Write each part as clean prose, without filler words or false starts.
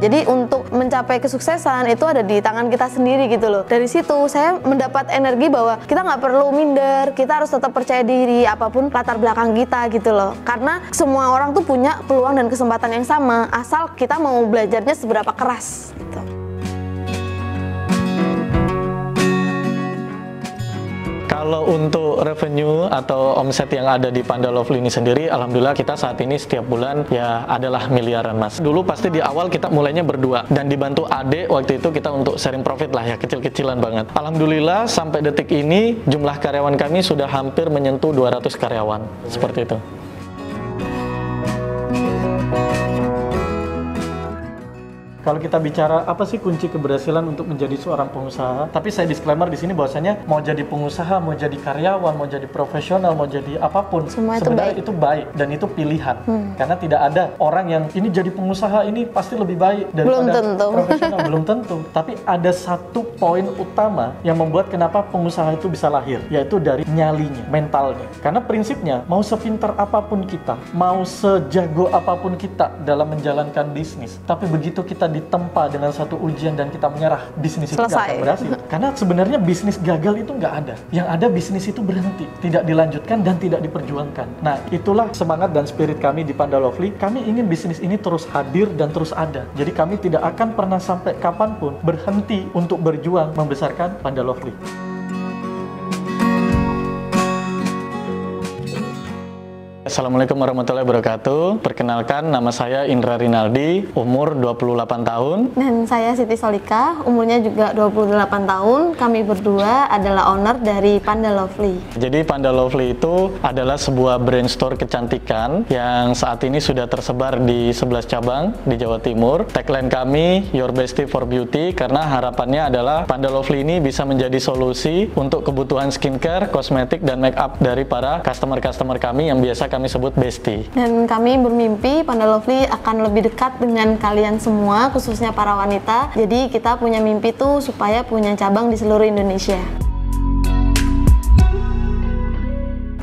Jadi untuk mencapai kesuksesan itu ada di tangan kita sendiri gitu loh. Dari situ saya mendapat energi bahwa kita nggak perlu minder, kita harus tetap percaya diri apapun latar belakang kita gitu loh. Karena semua orang tuh punya peluang dan kesempatan yang sama, asal kita mau belajarnya seberapa keras gitu. Kalau untuk revenue atau omset yang ada di Panda Lovely ini sendiri, alhamdulillah kita saat ini setiap bulan ya adalah miliaran, Mas. Dulu pasti di awal kita mulainya berdua dan dibantu adik waktu itu kita untuk sharing profit lah ya, kecil-kecilan banget. Alhamdulillah sampai detik ini jumlah karyawan kami sudah hampir menyentuh 200 karyawan. Seperti itu. Kalau kita bicara apa sih kunci keberhasilan untuk menjadi seorang pengusaha, tapi saya disclaimer di sini bahwasanya mau jadi pengusaha, mau jadi karyawan, mau jadi profesional, mau jadi apapun, sebenarnya itu baik dan itu pilihan. Karena tidak ada orang yang ini jadi pengusaha ini pasti lebih baik daripada profesional, belum tentu. Tapi ada satu poin utama yang membuat kenapa pengusaha itu bisa lahir, yaitu dari nyalinya, mentalnya. Karena prinsipnya mau sepintar apapun kita, mau sejago apapun kita dalam menjalankan bisnis, tapi begitu kita ditempa dengan satu ujian dan kita menyerah, bisnis itu nggak akan berhasil. Karena sebenarnya bisnis gagal itu nggak ada. Yang ada bisnis itu berhenti, tidak dilanjutkan dan tidak diperjuangkan. Nah, itulah semangat dan spirit kami di Panda Lovely. Kami ingin bisnis ini terus hadir dan terus ada. Jadi kami tidak akan pernah sampai kapanpun berhenti untuk berjuang membesarkan Panda Lovely. Assalamualaikum warahmatullahi wabarakatuh. Perkenalkan, nama saya Indra Rinaldi, umur 28 tahun. Dan saya Siti Solika, umurnya juga 28 tahun. Kami berdua adalah owner dari Panda Lovely. Jadi Panda Lovely itu adalah sebuah brand store kecantikan yang saat ini sudah tersebar di 11 cabang di Jawa Timur. Tagline kami, Your Bestie for Beauty, karena harapannya adalah Panda Lovely ini bisa menjadi solusi untuk kebutuhan skincare, kosmetik, dan make up dari para customer-customer kami yang biasa kami sebut bestie. Dan kami bermimpi Panda Lovely akan lebih dekat dengan kalian semua, khususnya para wanita. Jadi kita punya mimpi tuh supaya punya cabang di seluruh Indonesia.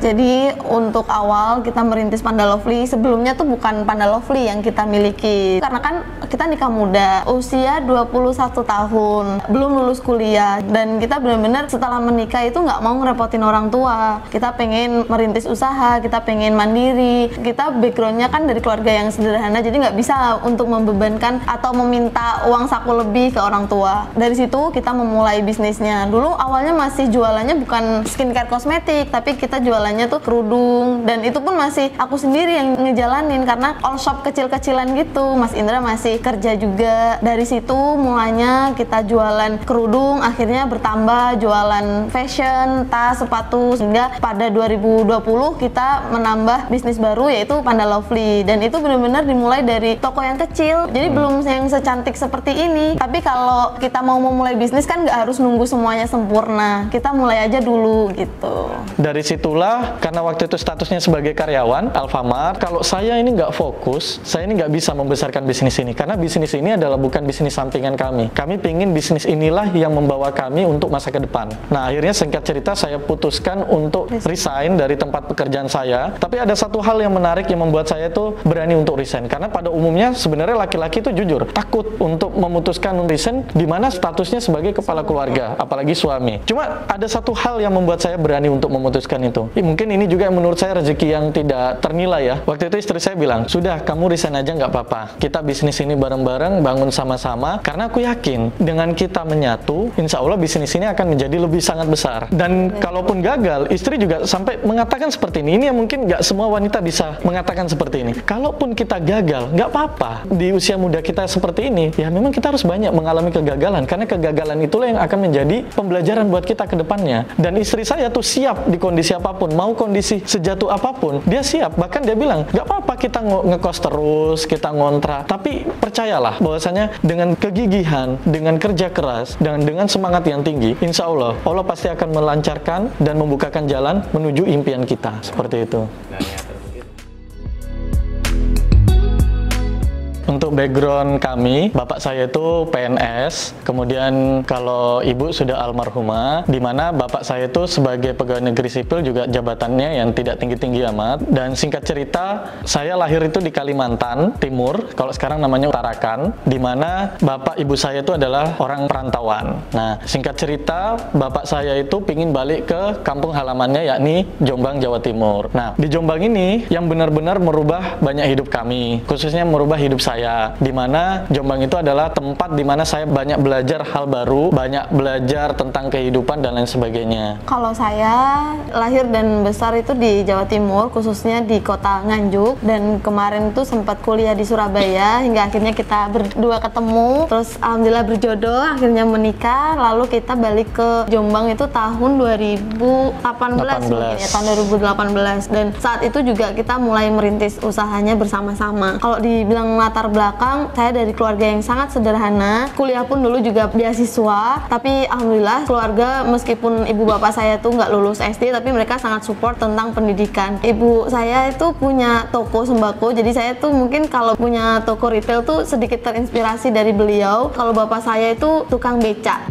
Jadi untuk awal kita merintis Panda Lovely, sebelumnya tuh bukan Panda Lovely yang kita miliki. Karena kan kita nikah muda, usia 21 tahun, belum lulus kuliah. Dan kita benar-benar setelah menikah itu nggak mau ngerepotin orang tua. Kita pengen merintis usaha, kita pengen mandiri. Kita backgroundnya kan dari keluarga yang sederhana, jadi nggak bisa untuk membebankan atau meminta uang saku lebih ke orang tua. Dari situ kita memulai bisnisnya. Dulu awalnya masih jualannya bukan skincare kosmetik, tapi kita jualannya tuh kerudung, dan itu pun masih aku sendiri yang ngejalanin karena all shop kecil-kecilan gitu. Mas Indra masih kerja juga. Dari situ mulanya kita jualan kerudung, akhirnya bertambah jualan fashion, tas, sepatu, sehingga pada 2020 kita menambah bisnis baru yaitu Panda Lovely. Dan itu benar-benar dimulai dari toko yang kecil, jadi belum yang secantik seperti ini. Tapi kalau kita mau memulai bisnis kan nggak harus nunggu semuanya sempurna, kita mulai aja dulu gitu. Dari situlah, karena waktu itu statusnya sebagai karyawan Alfamart, kalau saya ini nggak fokus, saya ini nggak bisa membesarkan bisnis ini, karena bisnis ini adalah bukan bisnis sampingan kami. Kami pingin bisnis inilah yang membawa kami untuk masa ke depan. Nah, akhirnya singkat cerita saya putuskan untuk resign dari tempat pekerjaan saya. Tapi ada satu hal yang menarik yang membuat saya itu berani untuk resign, karena pada umumnya sebenarnya laki-laki itu jujur takut untuk memutuskan resign di mana statusnya sebagai kepala keluarga, apalagi suami. Cuma ada satu hal yang membuat saya berani untuk memutuskan itu. Mungkin ini juga yang menurut saya rezeki yang tidak ternilai ya. Waktu itu istri saya bilang, sudah kamu resign aja nggak apa-apa. Kita bisnis ini bareng-bareng, bangun sama-sama. Karena aku yakin dengan kita menyatu, insya Allah bisnis ini akan menjadi lebih sangat besar. Dan kalaupun gagal, istri juga sampai mengatakan seperti ini. Ini yang mungkin nggak semua wanita bisa mengatakan seperti ini. Kalaupun kita gagal, nggak apa-apa. Di usia muda kita seperti ini, ya memang kita harus banyak mengalami kegagalan. Karena kegagalan itulah yang akan menjadi pembelajaran buat kita ke depannya. Dan istri saya tuh siap di kondisi apapun. Mau kondisi sejatuh apapun, dia siap. Bahkan dia bilang, nggak apa-apa kita ngekos terus, kita ngontrak. Tapi percayalah bahwasanya dengan kegigihan, dengan kerja keras, dan dengan semangat yang tinggi, insya Allah, Allah pasti akan melancarkan dan membukakan jalan menuju impian kita. Seperti itu. Untuk background kami, bapak saya itu PNS, kemudian kalau ibu sudah almarhumah, di mana bapak saya itu sebagai pegawai negeri sipil juga jabatannya yang tidak tinggi-tinggi amat. Dan singkat cerita, saya lahir itu di Kalimantan Timur, kalau sekarang namanya Tarakan, di mana bapak ibu saya itu adalah orang perantauan. Nah, singkat cerita, bapak saya itu pingin balik ke kampung halamannya, yakni Jombang, Jawa Timur. Nah, di Jombang ini yang benar-benar merubah banyak hidup kami, khususnya merubah hidup saya, di mana Jombang itu adalah tempat di mana saya banyak belajar hal baru, banyak belajar tentang kehidupan dan lain sebagainya. Kalau saya lahir dan besar itu di Jawa Timur, khususnya di kota Nganjuk, dan kemarin tuh sempat kuliah di Surabaya hingga akhirnya kita berdua ketemu, terus alhamdulillah berjodoh, akhirnya menikah, lalu kita balik ke Jombang itu tahun 2018 mungkin ya, tahun 2018, dan saat itu juga kita mulai merintis usahanya bersama-sama. Kalau dibilang latar belakang, saya dari keluarga yang sangat sederhana, kuliah pun dulu juga beasiswa, tapi alhamdulillah keluarga meskipun ibu bapak saya tuh nggak lulus SD, tapi mereka sangat support tentang pendidikan. Ibu saya itu punya toko sembako, jadi saya tuh mungkin kalau punya toko retail tuh sedikit terinspirasi dari beliau. Kalau bapak saya itu tukang becak.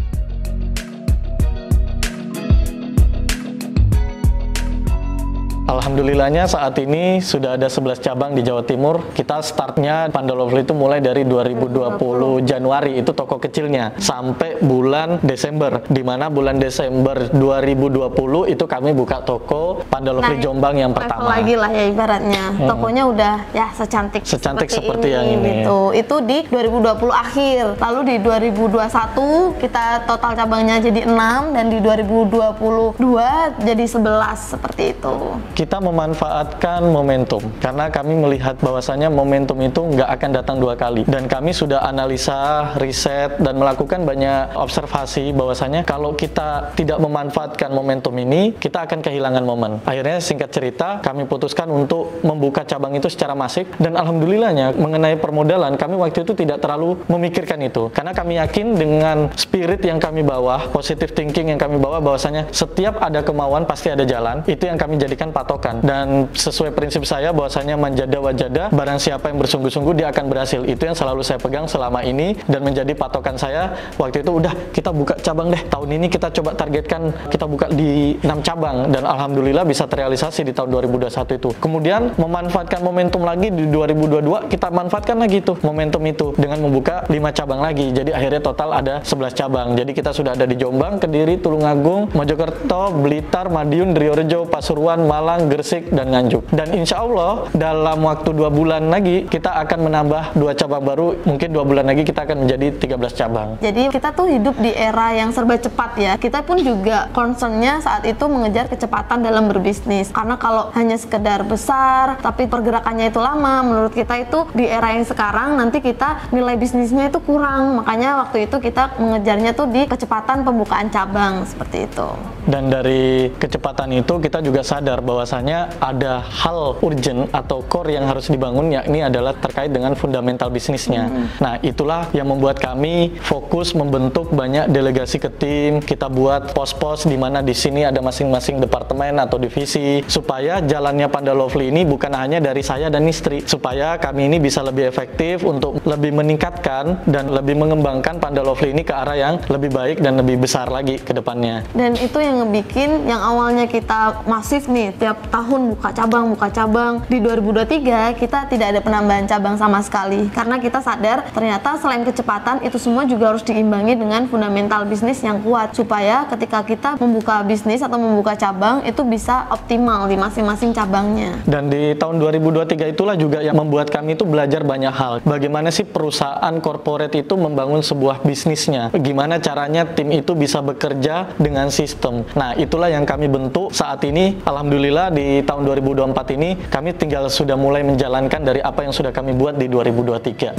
Alhamdulillahnya saat ini sudah ada 11 cabang di Jawa Timur. Kita startnya Panda Lovely itu mulai dari 2020 Januari, itu toko kecilnya, sampai bulan Desember, di mana bulan Desember 2020 itu kami buka toko Panda Lovely Jombang yang pertama. Lagi lah ya ibaratnya, tokonya udah ya secantik seperti yang ini. Gitu. Itu di 2020 akhir. Lalu di 2021 kita total cabangnya jadi 6, dan di 2022 jadi 11 seperti itu. Kita memanfaatkan momentum, karena kami melihat bahwasanya momentum itu nggak akan datang 2 kali, dan kami sudah analisa, riset, dan melakukan banyak observasi bahwasanya kalau kita tidak memanfaatkan momentum ini, kita akan kehilangan momen. Akhirnya singkat cerita, kami putuskan untuk membuka cabang itu secara masif, dan alhamdulillahnya mengenai permodalan, kami waktu itu tidak terlalu memikirkan itu, karena kami yakin dengan spirit yang kami bawa, positive thinking yang kami bawa, bahwasanya setiap ada kemauan pasti ada jalan. Itu yang kami jadikan patokan, dan sesuai prinsip saya bahwasanya manjada wajada, barang siapa yang bersungguh-sungguh dia akan berhasil. Itu yang selalu saya pegang selama ini dan menjadi patokan saya. Waktu itu udah, kita buka cabang deh, tahun ini kita coba targetkan kita buka di 6 cabang, dan alhamdulillah bisa terrealisasi di tahun 2021 itu. Kemudian memanfaatkan momentum lagi di 2022, kita manfaatkan lagi tuh momentum itu dengan membuka 5 cabang lagi. Jadi akhirnya total ada 11 cabang. Jadi kita sudah ada di Jombang, Kediri, Tulungagung, Mojokerto, Blitar, Madiun, Driorejo, Pasuruan, Malang, Gresik, dan Nganjuk. Dan insya Allah dalam waktu 2 bulan lagi kita akan menambah 2 cabang baru. Mungkin 2 bulan lagi kita akan menjadi 13 cabang. Jadi kita tuh hidup di era yang serba cepat ya. Kita pun juga concernnya saat itu mengejar kecepatan dalam berbisnis. Karena kalau hanya sekedar besar tapi pergerakannya itu lama, menurut kita itu di era yang sekarang nanti kita nilai bisnisnya itu kurang. Makanya waktu itu kita mengejarnya tuh di kecepatan pembukaan cabang seperti itu. Dan dari kecepatan itu kita juga sadar bahwasanya ada hal urgent atau core yang harus dibangun, yakni adalah terkait dengan fundamental bisnisnya. Nah, itulah yang membuat kami fokus membentuk banyak delegasi ke tim. Kita buat pos-pos di mana di sini ada masing-masing departemen atau divisi, supaya jalannya Panda Lovely ini bukan hanya dari saya dan istri, supaya kami ini bisa lebih efektif untuk lebih meningkatkan dan lebih mengembangkan Panda Lovely ini ke arah yang lebih baik dan lebih besar lagi ke depannya. Dan itu yang ngebikin yang awalnya kita masif nih, tiap tahun buka cabang, di 2023 kita tidak ada penambahan cabang sama sekali, karena kita sadar ternyata selain kecepatan itu semua juga harus diimbangi dengan fundamental bisnis yang kuat, supaya ketika kita membuka bisnis atau membuka cabang itu bisa optimal di masing-masing cabangnya. Dan di tahun 2023 itulah juga yang membuat kami itu belajar banyak hal. Bagaimana sih perusahaan corporate itu membangun sebuah bisnisnya, gimana caranya tim itu bisa bekerja dengan sistem. Nah, itulah yang kami bentuk saat ini. Alhamdulillah di tahun 2024 ini kami tinggal sudah mulai menjalankan dari apa yang sudah kami buat di 2023.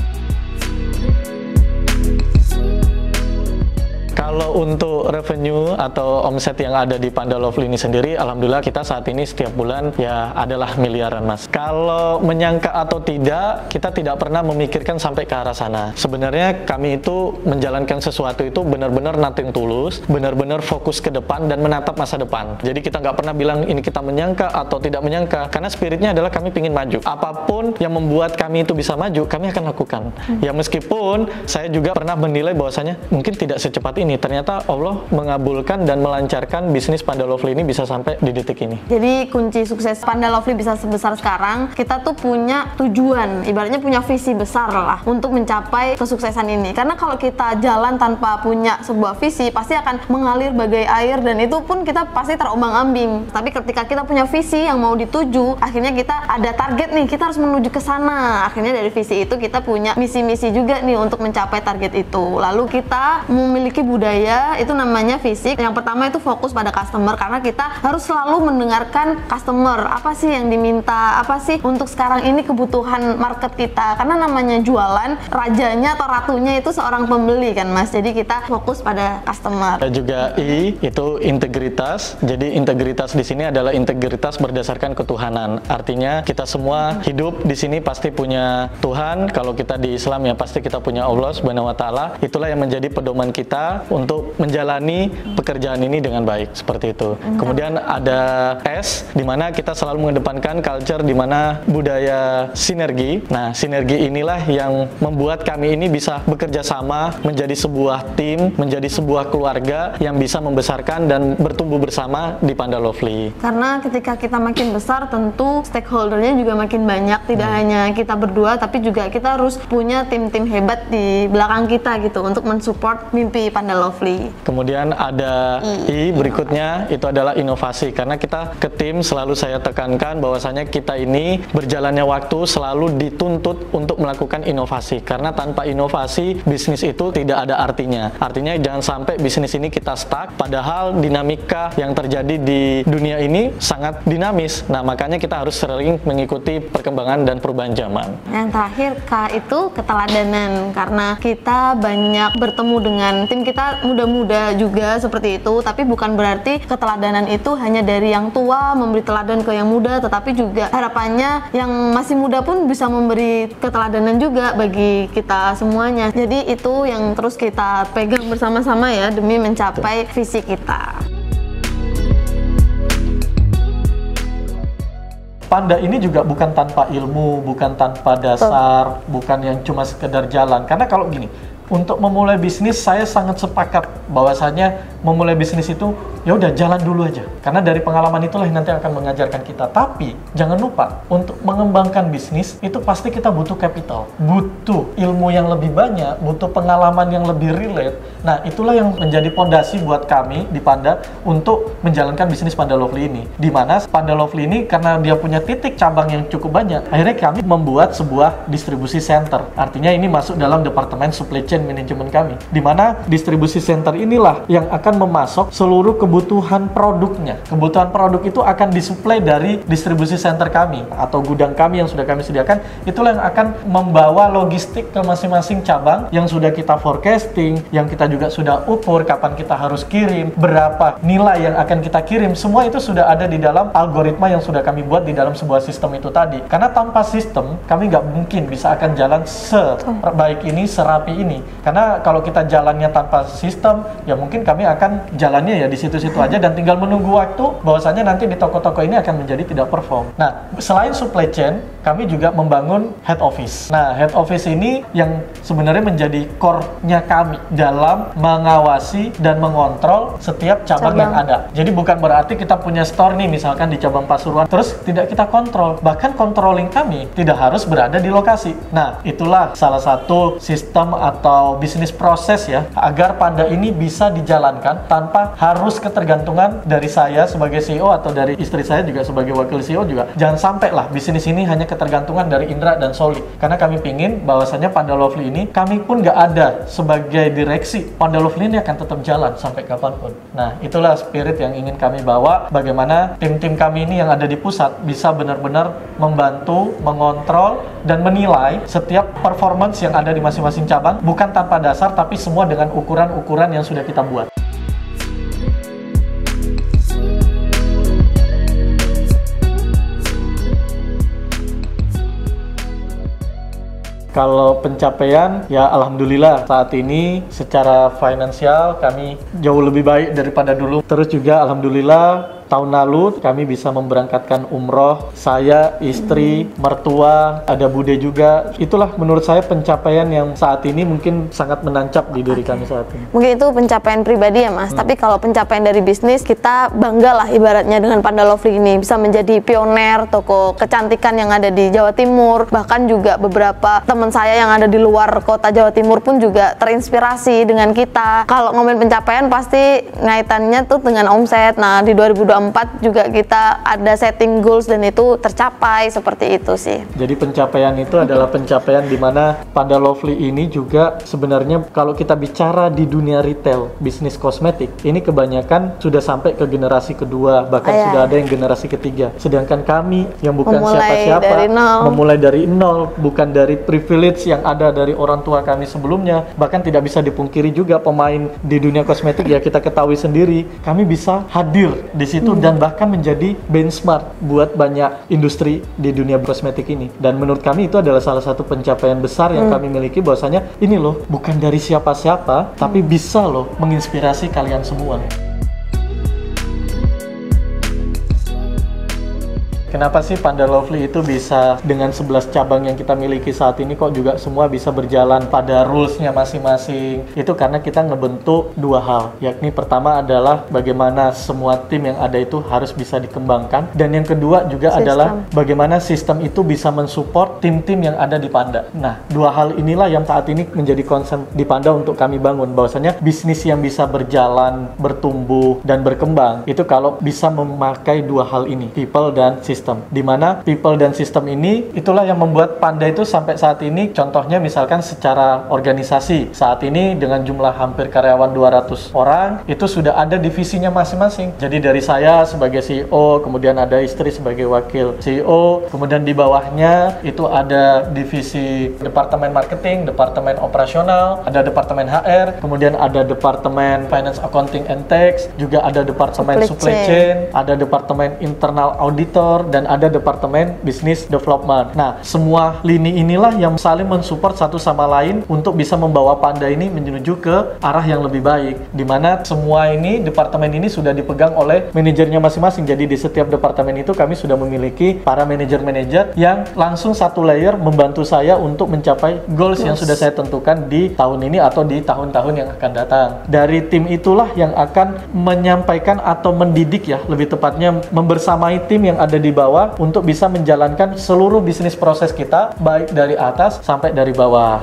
Kalau untuk revenue atau omset yang ada di Panda Lovely ini sendiri, alhamdulillah kita saat ini setiap bulan ya adalah miliaran, Mas. Kalau menyangka atau tidak, kita tidak pernah memikirkan sampai ke arah sana. Sebenarnya kami itu menjalankan sesuatu itu benar-benar nothing tulus, benar-benar fokus ke depan dan menatap masa depan. Jadi kita nggak pernah bilang ini kita menyangka atau tidak menyangka, karena spiritnya adalah kami ingin maju. Apapun yang membuat kami itu bisa maju, kami akan lakukan. Ya meskipun saya juga pernah menilai bahwasanya mungkin tidak secepat ini. Ternyata Allah mengabulkan dan melancarkan bisnis Panda Lovely ini bisa sampai di detik ini. Jadi kunci sukses Panda Lovely bisa sebesar sekarang, kita tuh punya tujuan, ibaratnya punya visi besar lah untuk mencapai kesuksesan ini. Karena kalau kita jalan tanpa punya sebuah visi, pasti akan mengalir bagai air dan itu pun kita pasti terombang-ambing. Tapi ketika kita punya visi yang mau dituju, akhirnya kita ada target nih, kita harus menuju ke sana. Akhirnya dari visi itu kita punya misi-misi juga nih untuk mencapai target itu. Lalu kita memiliki budaya, itu namanya fisik. Yang pertama itu fokus pada customer, karena kita harus selalu mendengarkan customer. Apa sih yang diminta? Apa sih untuk sekarang ini kebutuhan market kita? Karena namanya jualan, rajanya atau ratunya itu seorang pembeli kan, Mas. Jadi kita fokus pada customer. Dan juga I itu integritas. Jadi integritas di sini adalah integritas berdasarkan ketuhanan. Artinya kita semua hidup di sini pasti punya Tuhan. Kalau kita di Islam ya pasti kita punya Allah Subhanahu wa taala. Itulah yang menjadi pedoman kita untuk menjalani pekerjaan ini dengan baik, seperti itu. Kemudian ada S, di mana kita selalu mengedepankan culture, di mana budaya sinergi. Nah, sinergi inilah yang membuat kami ini bisa bekerja sama menjadi sebuah tim, menjadi sebuah keluarga yang bisa membesarkan dan bertumbuh bersama di Panda Lovely. Karena ketika kita makin besar, tentu stakeholdernya juga makin banyak. Tidak hanya kita berdua, tapi juga kita harus punya tim-tim hebat di belakang kita gitu untuk mensupport mimpi Panda Lovely. Kemudian ada I berikutnya, itu adalah inovasi. Karena kita ke tim selalu saya tekankan bahwasanya kita ini berjalannya waktu selalu dituntut untuk melakukan inovasi. Karena tanpa inovasi, bisnis itu tidak ada artinya. Artinya jangan sampai bisnis ini kita stuck, padahal dinamika yang terjadi di dunia ini sangat dinamis. Nah, makanya kita harus sering mengikuti perkembangan dan perubahan zaman. Yang terakhir, K itu keteladanan. Karena kita banyak bertemu dengan tim kita muda-muda juga seperti itu, tapi bukan berarti keteladanan itu hanya dari yang tua memberi teladan ke yang muda, tetapi juga harapannya yang masih muda pun bisa memberi keteladanan juga bagi kita semuanya. Jadi itu yang terus kita pegang bersama-sama ya demi mencapai visi kita. Panda ini juga bukan tanpa ilmu, bukan tanpa dasar, bukan yang cuma sekedar jalan. Karena kalau gini, untuk memulai bisnis saya sangat sepakat bahwasanya memulai bisnis itu ya udah jalan dulu aja. Karena dari pengalaman itulah yang nanti akan mengajarkan kita. Tapi jangan lupa untuk mengembangkan bisnis itu pasti kita butuh capital, butuh ilmu yang lebih banyak, butuh pengalaman yang lebih relate. Nah, itulah yang menjadi pondasi buat kami di Panda untuk menjalankan bisnis Panda Lovely ini. Di mana Panda Lovely ini karena dia punya titik cabang yang cukup banyak, akhirnya kami membuat sebuah distribusi center. Artinya ini masuk dalam departemen supply chain management kami. Di mana distribusi center inilah yang akan memasok seluruh kebutuhan produknya. Kebutuhan produk itu akan disuplai dari distribusi center kami atau gudang kami yang sudah kami sediakan. Itulah yang akan membawa logistik ke masing-masing cabang yang sudah kita forecasting, yang kita juga sudah ukur kapan kita harus kirim, berapa nilai yang akan kita kirim. Semua itu sudah ada di dalam algoritma yang sudah kami buat di dalam sebuah sistem itu tadi. Karena tanpa sistem, kami nggak mungkin bisa akan jalan sebaik ini, serapi ini. Karena kalau kita jalannya tanpa sistem, ya mungkin kami akan jalannya ya di situ-situ aja dan tinggal menunggu waktu bahwasanya nanti di toko-toko ini akan menjadi tidak perform. Nah, selain supply chain, kami juga membangun head office. Nah, head office ini yang sebenarnya menjadi core-nya kami dalam mengawasi dan mengontrol setiap cabang yang ada. Jadi bukan berarti kita punya store nih misalkan di cabang Pasuruan, terus tidak kita kontrol. Bahkan controlling kami tidak harus berada di lokasi. Nah, itulah salah satu sistem atau bisnis proses ya, agar Panda ini bisa dijalankan tanpa harus ketergantungan dari saya sebagai CEO atau dari istri saya juga sebagai wakil CEO juga. Jangan sampai lah bisnis ini hanya ketergantungan dari Indra dan Soli. Karena kami pingin bahwasanya Panda Lovely ini, kami pun nggak ada sebagai direksi. Panda Lovely ini akan tetap jalan sampai kapanpun. Nah, itulah spirit yang ingin kami bawa, bagaimana tim-tim kami ini yang ada di pusat bisa benar-benar membantu, mengontrol, dan menilai setiap performance yang ada di masing-masing cabang, bukan tanpa dasar, tapi semua dengan ukuran-ukuran yang sudah kita buat. Kalau pencapaian, ya alhamdulillah saat ini secara finansial kami jauh lebih baik daripada dulu. Terus juga alhamdulillah tahun lalu kami bisa memberangkatkan umroh, saya, istri, mertua, ada bude juga. Itulah menurut saya pencapaian yang saat ini mungkin sangat menancap di diri kami saat ini. Mungkin itu pencapaian pribadi ya Mas, tapi kalau pencapaian dari bisnis, kita bangga lah ibaratnya dengan Panda Lovely ini bisa menjadi pioner toko kecantikan yang ada di Jawa Timur. Bahkan juga beberapa teman saya yang ada di luar kota Jawa Timur pun juga terinspirasi dengan kita. Kalau ngomongin pencapaian pasti ngaitannya tuh dengan omset. Nah, di 2024 juga kita ada setting goals dan itu tercapai, seperti itu sih. Jadi pencapaian itu adalah pencapaian di mana Panda Lovely ini juga sebenarnya kalau kita bicara di dunia retail, bisnis kosmetik, ini kebanyakan sudah sampai ke generasi kedua, bahkan sudah ada yang generasi ketiga. Sedangkan kami yang bukan siapa-siapa, memulai dari nol, bukan dari privilege yang ada dari orang tua kami sebelumnya, bahkan tidak bisa dipungkiri juga pemain di dunia kosmetik ya kita ketahui sendiri, kami bisa hadir di situ dan bahkan menjadi benchmark buat banyak industri di dunia kosmetik ini. Dan menurut kami itu adalah salah satu pencapaian besar yang kami miliki, bahwasanya ini loh bukan dari siapa-siapa, tapi bisa loh menginspirasi kalian semua. Kenapa sih Panda Lovely itu bisa dengan 11 cabang yang kita miliki saat ini kok juga semua bisa berjalan pada rules-nya masing-masing? Itu karena kita ngebentuk dua hal, yakni pertama adalah bagaimana semua tim yang ada itu harus bisa dikembangkan, dan yang kedua juga adalah bagaimana sistem itu bisa mensupport tim-tim yang ada di Panda. Nah, dua hal inilah yang saat ini menjadi concern di Panda untuk kami bangun, bahwasanya bisnis yang bisa berjalan, bertumbuh, dan berkembang itu kalau bisa memakai dua hal ini, people dan sistem. Di mana people dan sistem ini itulah yang membuat Panda itu sampai saat ini, contohnya misalkan secara organisasi saat ini dengan jumlah hampir karyawan 200 orang itu sudah ada divisinya masing-masing. Jadi dari saya sebagai CEO, kemudian ada istri sebagai wakil CEO, kemudian di bawahnya itu ada divisi departemen marketing, departemen operasional, ada departemen HR, kemudian ada departemen finance, accounting and tax, juga ada departemen supply chain, ada departemen internal auditor, dan ada departemen business development. Nah, semua lini inilah yang saling mensupport satu sama lain untuk bisa membawa Panda ini menuju ke arah yang lebih baik, di mana semua ini, departemen ini sudah dipegang oleh manajernya masing-masing. Jadi di setiap departemen itu kami sudah memiliki para manajer-manajer yang langsung satu layer membantu saya untuk mencapai goals yang sudah saya tentukan di tahun ini atau di tahun-tahun yang akan datang. Dari tim itulah yang akan menyampaikan atau mendidik ya, lebih tepatnya membersamai tim yang ada di bawah untuk bisa menjalankan seluruh bisnis proses kita, baik dari atas sampai dari bawah.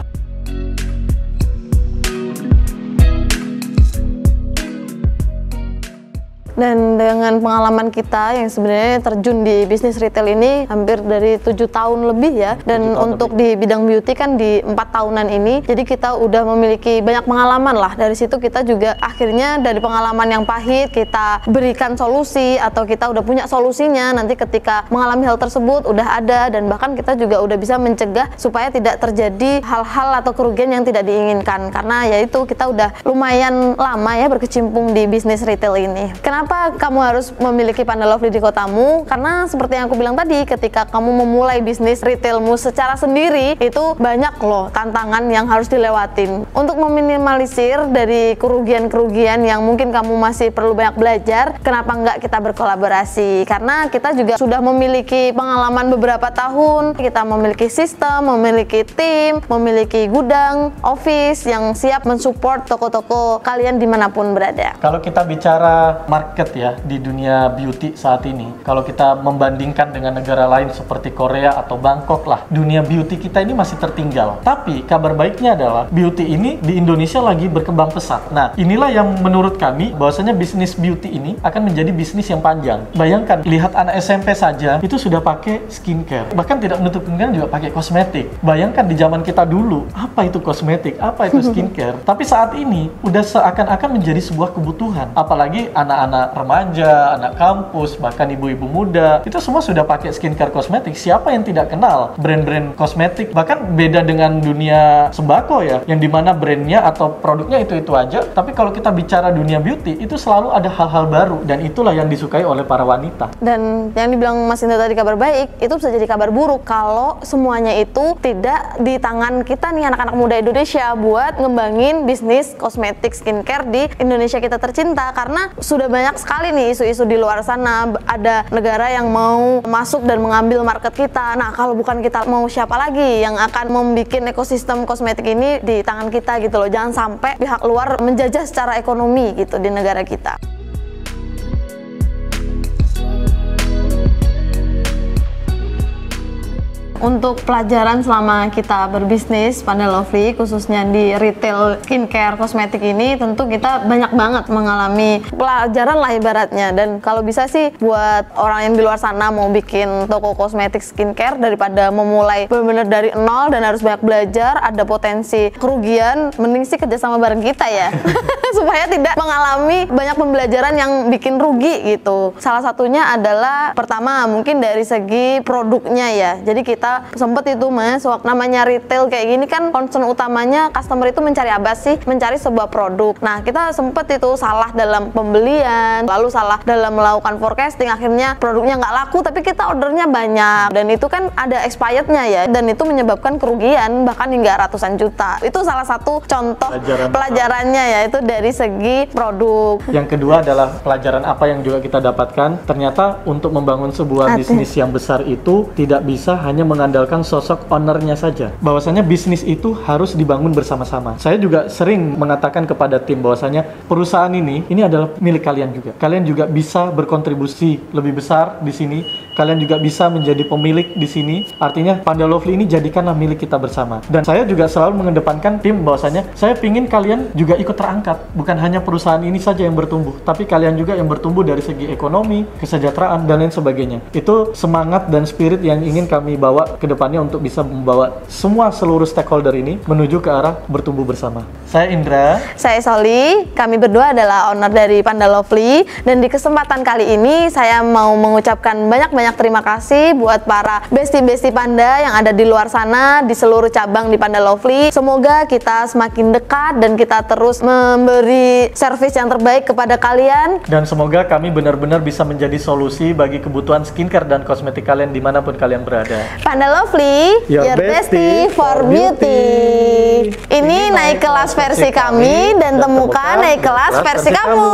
Dan dengan pengalaman kita yang sebenarnya terjun di bisnis retail ini hampir dari 7 tahun lebih ya, dan untuk di bidang beauty kan di 4 tahunan ini, jadi kita udah memiliki banyak pengalaman lah. Dari situ kita juga akhirnya dari pengalaman yang pahit kita berikan solusi, atau kita udah punya solusinya, nanti ketika mengalami hal tersebut udah ada, dan bahkan kita juga udah bisa mencegah supaya tidak terjadi hal-hal atau kerugian yang tidak diinginkan, karena yaitu kita udah lumayan lama ya berkecimpung di bisnis retail ini. Kenapa kamu harus memiliki Panda Lovely di kotamu? Karena seperti yang aku bilang tadi, ketika kamu memulai bisnis retailmu secara sendiri, itu banyak loh tantangan yang harus dilewatin. Untuk meminimalisir dari kerugian-kerugian yang mungkin kamu masih perlu banyak belajar, kenapa enggak kita berkolaborasi? Karena kita juga sudah memiliki pengalaman beberapa tahun, kita memiliki sistem, memiliki tim, memiliki gudang, office yang siap mensupport toko-toko kalian dimanapun berada. Kalau kita bicara market market ya di dunia beauty saat ini. Kalau kita membandingkan dengan negara lain seperti Korea atau Bangkok lah, dunia beauty kita ini masih tertinggal. Tapi kabar baiknya adalah beauty ini di Indonesia lagi berkembang pesat. Nah, inilah yang menurut kami bahwasanya bisnis beauty ini akan menjadi bisnis yang panjang. Bayangkan, lihat anak SMP saja itu sudah pakai skincare. Bahkan tidak menutup kemungkinan juga pakai kosmetik. Bayangkan di zaman kita dulu, apa itu kosmetik, apa itu skincare. Tapi saat ini udah seakan-akan menjadi sebuah kebutuhan. Apalagi anak-anak remaja, anak kampus, bahkan ibu-ibu muda, itu semua sudah pakai skincare kosmetik. Siapa yang tidak kenal brand-brand kosmetik? Bahkan beda dengan dunia sembako ya, yang dimana brandnya atau produknya itu-itu aja. Tapi kalau kita bicara dunia beauty, itu selalu ada hal-hal baru, dan itulah yang disukai oleh para wanita. Dan yang dibilang Mas Indra tadi kabar baik, itu bisa jadi kabar buruk kalau semuanya itu tidak di tangan kita nih anak-anak muda Indonesia buat ngembangin bisnis kosmetik skincare di Indonesia kita tercinta. Karena sudah banyak sekali nih isu-isu di luar sana, ada negara yang mau masuk dan mengambil market kita. Nah, kalau bukan kita, mau siapa lagi yang akan membuat ekosistem kosmetik ini di tangan kita gitu loh. Jangan sampai pihak luar menjajah secara ekonomi gitu di negara kita. Untuk pelajaran selama kita berbisnis Panda Lovely, khususnya di retail skincare kosmetik ini, tentu kita banyak banget mengalami pelajaran lah ibaratnya. Dan kalau bisa sih buat orang yang di luar sana mau bikin toko kosmetik skincare, daripada memulai benar-benar dari nol dan harus banyak belajar, ada potensi kerugian, mending sih kerjasama bareng kita ya. Supaya tidak mengalami banyak pembelajaran yang bikin rugi gitu. Salah satunya adalah pertama mungkin dari segi produknya ya. Jadi kita sempet itu Mas, waktu namanya retail kayak gini kan concern utamanya customer itu mencari apa sih? Mencari sebuah produk. Nah, kita sempet itu salah dalam pembelian, lalu salah dalam melakukan forecasting, akhirnya produknya nggak laku tapi kita ordernya banyak, dan itu kan ada expirednya ya, dan itu menyebabkan kerugian bahkan hingga ratusan juta. Itu salah satu contoh pelajarannya ya, itu dari segi produk. Yang kedua adalah pelajaran apa yang juga kita dapatkan, ternyata untuk membangun sebuah bisnis yang besar itu tidak bisa hanya mengandalkan sosok ownernya saja. Bahwasanya bisnis itu harus dibangun bersama-sama. Saya juga sering mengatakan kepada tim bahwasanya perusahaan ini adalah milik kalian juga. Kalian juga bisa berkontribusi lebih besar di sini. Kalian juga bisa menjadi pemilik di sini. Artinya Panda Lovely ini jadikanlah milik kita bersama. Dan saya juga selalu mengedepankan tim bahwasanya saya pingin kalian juga ikut terangkat. Bukan hanya perusahaan ini saja yang bertumbuh, tapi kalian juga yang bertumbuh dari segi ekonomi, kesejahteraan, dan lain sebagainya. Itu semangat dan spirit yang ingin kami bawa ke depannya untuk bisa membawa seluruh stakeholder ini menuju ke arah bertumbuh bersama. Saya Indra. Saya Soli. Kami berdua adalah owner dari Panda Lovely. Dan di kesempatan kali ini saya mau mengucapkan banyak-banyak terima kasih buat para besti-besti Panda yang ada di luar sana, di seluruh cabang di Panda Lovely. Semoga kita semakin dekat dan kita terus memberi servis yang terbaik kepada kalian. Dan semoga kami benar-benar bisa menjadi solusi bagi kebutuhan skincare dan kosmetik kalian dimanapun kalian berada. Panda Lovely, your bestie for beauty. Ini naik kelas versi kami dan temukan naik kelas versi kamu.